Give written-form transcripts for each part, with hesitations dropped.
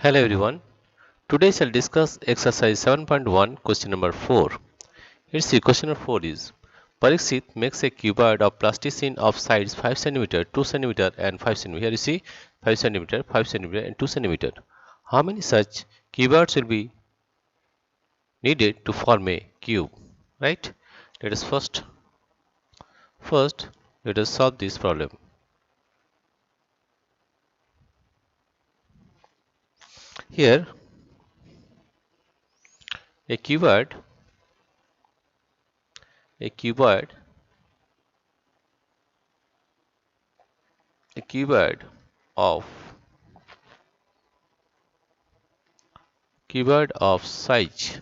Hello everyone. Today shall discuss exercise 7.1 question number 4. Here's the question number 4 is Parikshit makes a cuboid of plasticine of sides 5 cm, 2 cm and 5 cm. Here you see 5 cm, 5 cm and 2 cm. How many such cuboids will be needed to form a cube? Right? Let us first let us solve this problem. Here a cuboid a cuboid a cuboid of size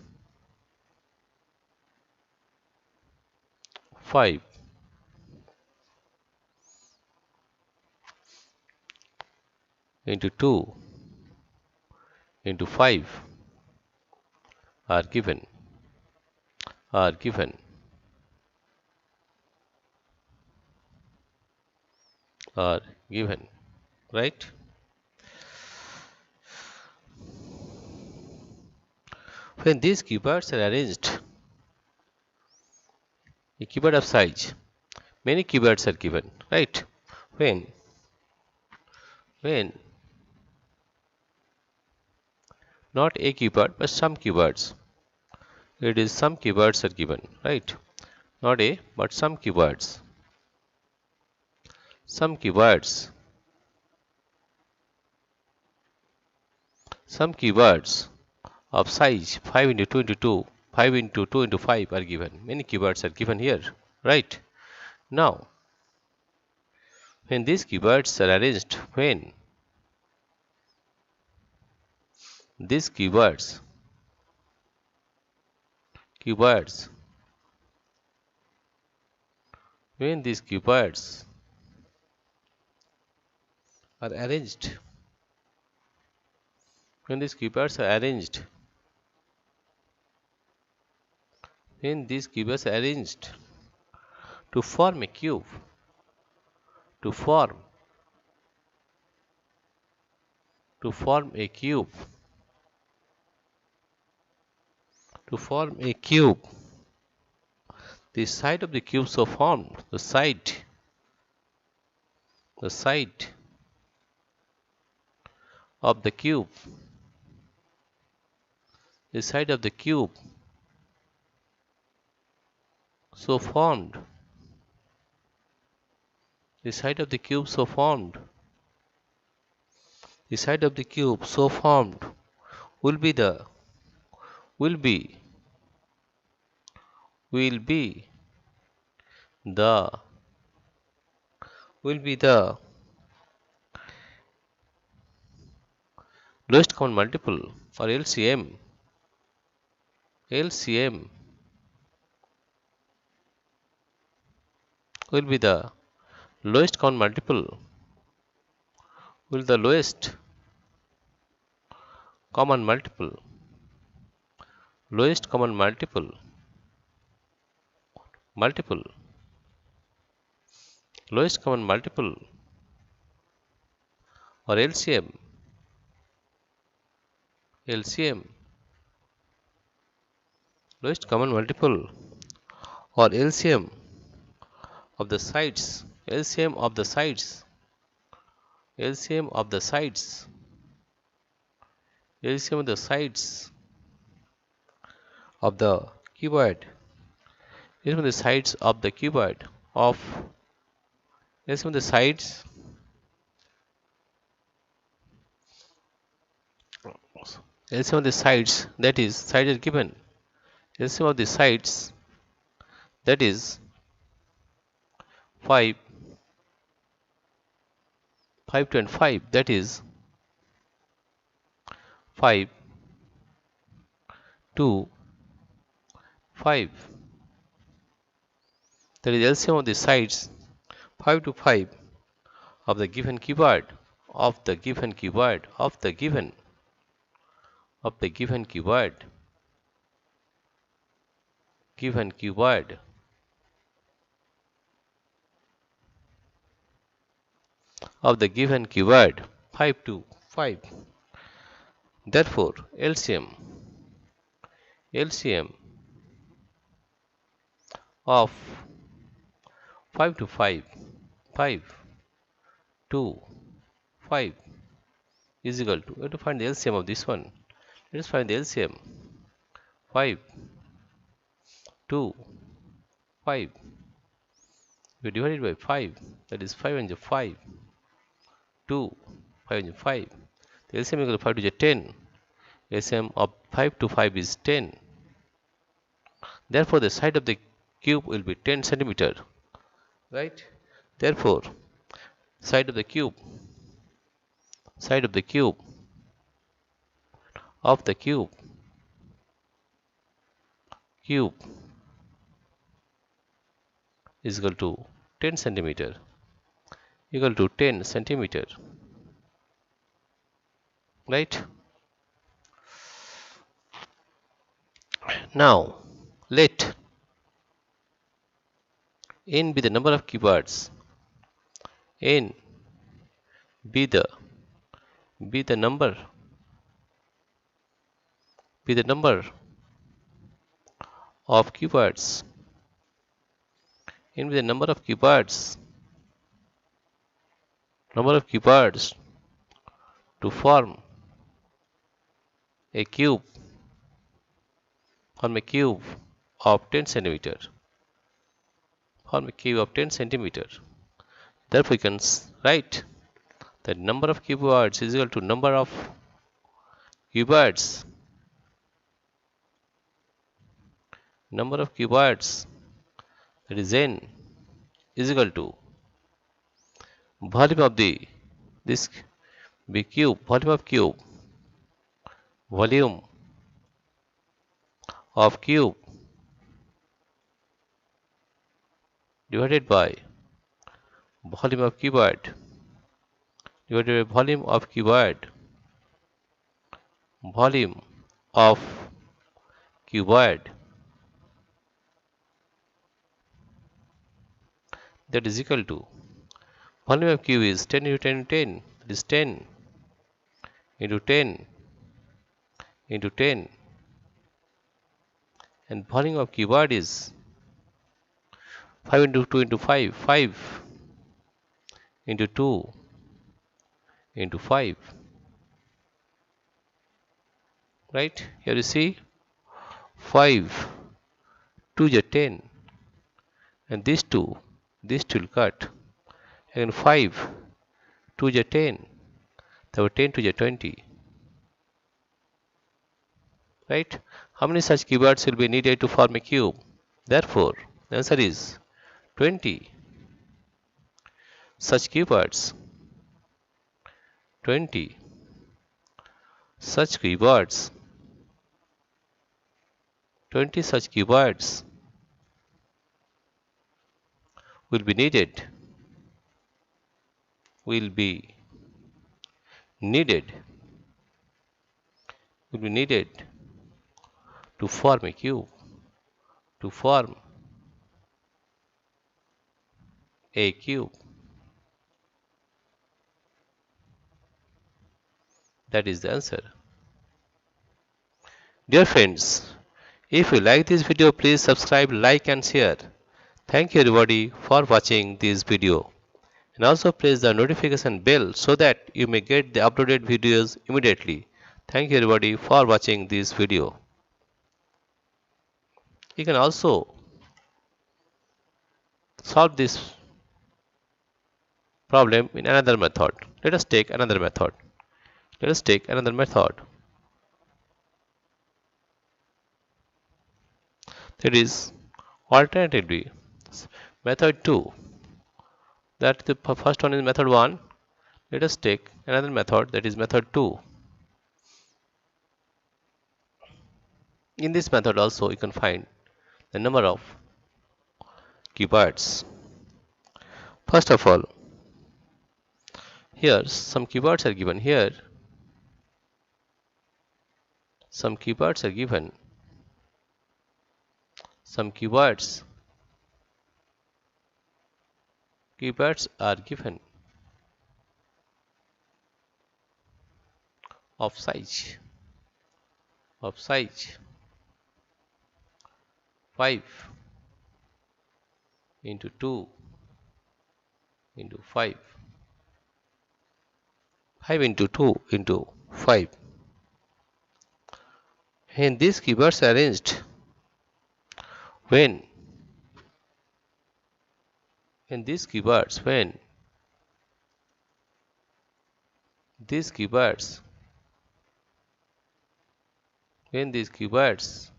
5 into 2 into 5 are given are given are given, right? When these cuboids are arranged, a cuboid of size, many cuboids are given, right? When not a cuboid but some cuboids, it is some cuboids are given, right? Not a but some cuboids of size 5 into 2 into 2, 5 into 2 into 5 are given. Many cuboids are given here, right? Now, when these cuboids are arranged, when these cuboids, when these cuboids are arranged, when these cuboids are arranged, when these cuboids are arranged to form a cube, to form a cube, to form a cube, the side of the cube so formed, the side of the cube, the side of the cube so formed, the side of the cube so formed, the side of the cube so formed will be the will be will be the will be the lowest common multiple or LCM will be the lowest common multiple will the lowest common multiple lowest common multiple lowest common multiple or LCM lowest common multiple or LCM of the sides LCM of the sides LCM of the sides LCM of the sides of the cuboid LCM of the sides of the cuboid of LCM of the sides LCM of the sides, that is sides are given, LCM of the sides, that is 5 2 and 5, that is 5 2 5, that is LCM of the sides 5 to 5 of the given cuboid of the given cuboid of the given cuboid of the given cuboid 5 to 5. Therefore, LCM of 5 to 5, 5 to 5 is equal to, we have to find the LCM of this one. Let us find the LCM. 5 to 5, we divide it by 5, that is 5 and 5, 2, 5 and 5. The LCM equal to 5 to the 10. LCM of 5 to 5 is 10. Therefore, the side of the cube will be 10 centimeter, right? Therefore, side of the cube, side of the cube of the cube is equal to 10 centimeter, equal to 10 centimeter, right? Now, let n be the number of cuboids, n be the be the number be the number of cuboids, n be the number of cuboids to form a cube, form a cube of 10 centimeter, form a cube of 10 centimeter. Therefore, we can write that number of cuboids is equal to number of cuboids, that is n, is equal to volume of this be cube, volume of cube divided by volume of cuboid, divided by volume of cuboid, volume of cuboid, that is equal to volume of cube is 10 into 10 into 10, that is 10 into 10 into 10, and volume of cuboid is 5 into 2 into 5, 5 into 2 into 5, right? Here you see 5 2 is 10, and these two will cut, and 5 2 is 10, so 10 to the 20, right? How many such cuboids will be needed to form a cube? Therefore, the answer is 20 such cuboids, 20 such cuboids, 20 such cuboids will be needed, will be needed, will be needed to form a cube, to form a cube. That is the answer. Dear friends, if you like this video, please subscribe, like and share. Thank you everybody for watching this video. And also press the notification bell so that you may get the uploaded videos immediately. Thank you everybody for watching this video. You can also solve this problem in another method. Let us take another method. That is alternatively method 2. That the first one is method 1. Let us take another method, that is method 2. In this method also you can find the number of cuboids. First of all, here some cuboids are given here. Some cuboids are given. Some cuboids are given of size. of size 5 into 2 into 5, 5 into 2 into 5. And these cubes are arranged when, and these cubes these cubes when these cubes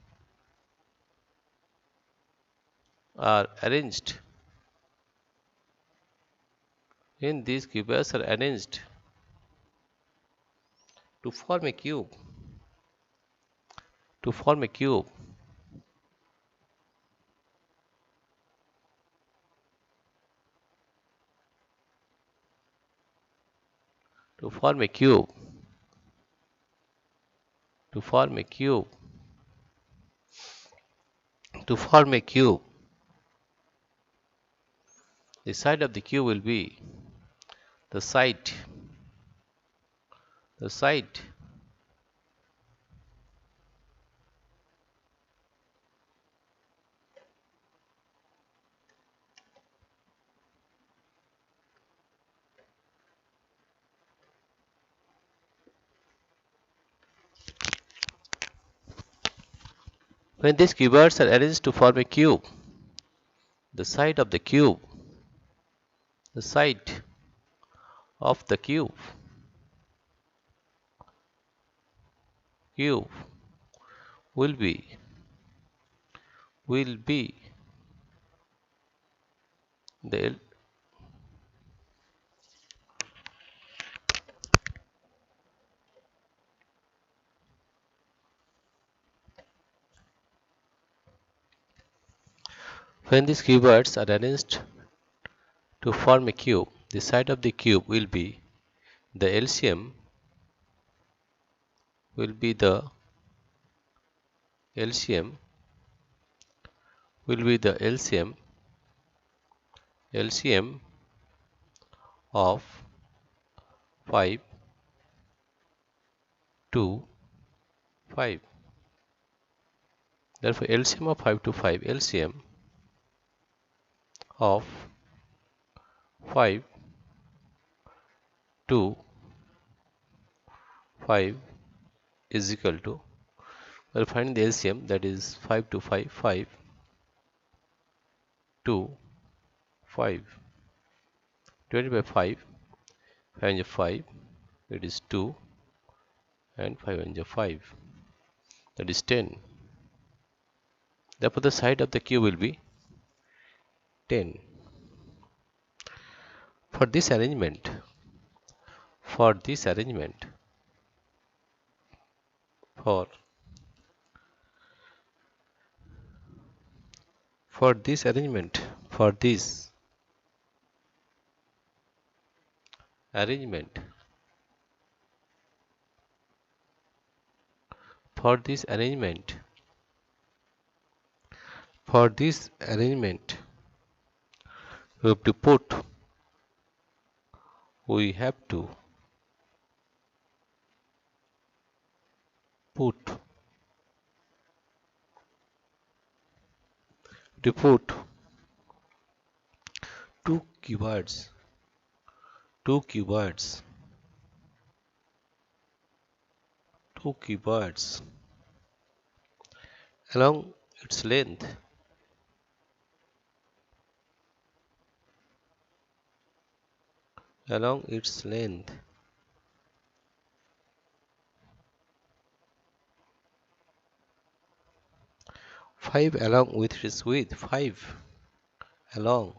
are arranged, when these cubes are arranged to form a cube, to form a cube, to form a cube, to form a cube, to form a cube, the side of the cube will be the side, the side when these cubes are arranged to form a cube, the side of the cube, the side of the cube will be will be the when these cubes are arranged to form a cube, the side of the cube will be the LCM, will be the LCM, will be the LCM of 5 to 5. Therefore, LCM of 5 to 5, LCM of 5 to 5 is equal to, we are finding the LCM, that is 5 to 5, 5 to 5 divided by 5, 5 and 5, it is 2, and 5 and 5, that is 10. Therefore, the side of the cube will be 10. For this arrangement, for this arrangement, for this arrangement, for this arrangement, for this arrangement, for this arrangement, we have to put, we have to put, to put two keywords, two keywords, two keywords along its length, along its length, 5 along with its width, 5 along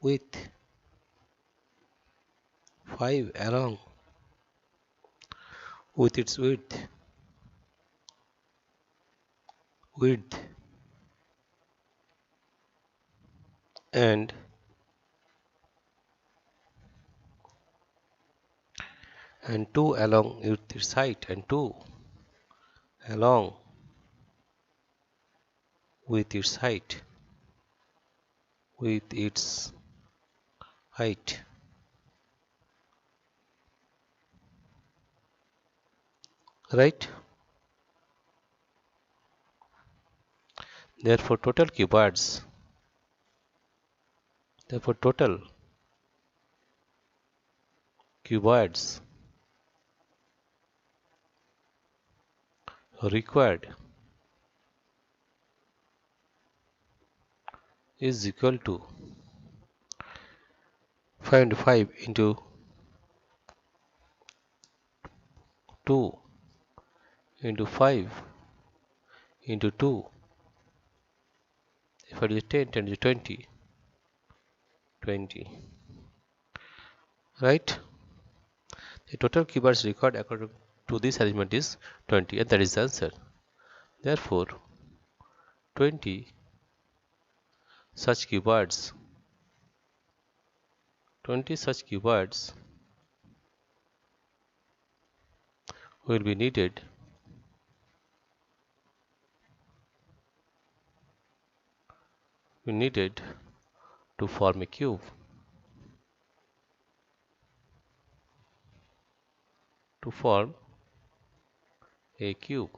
with 5 along with its width, and 2 along with its height, and 2 along with its height, with its height. right? Therefore total cuboids required is equal to 5 into 2 into 5 into 2. If it is 10, 10 is 20, 20, right? The total cuboids required according to this arrangement is 20, and that is the answer. Therefore, 20 such cuboids, 20 such cuboids will be needed to form a cube. To form a cube,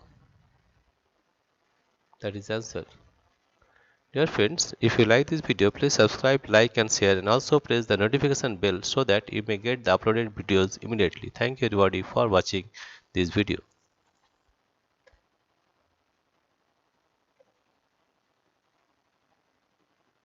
that is the answer. Dear friends, if you like this video, please subscribe, like and share, and also press the notification bell so that you may get the uploaded videos immediately. Thank you everybody for watching this video.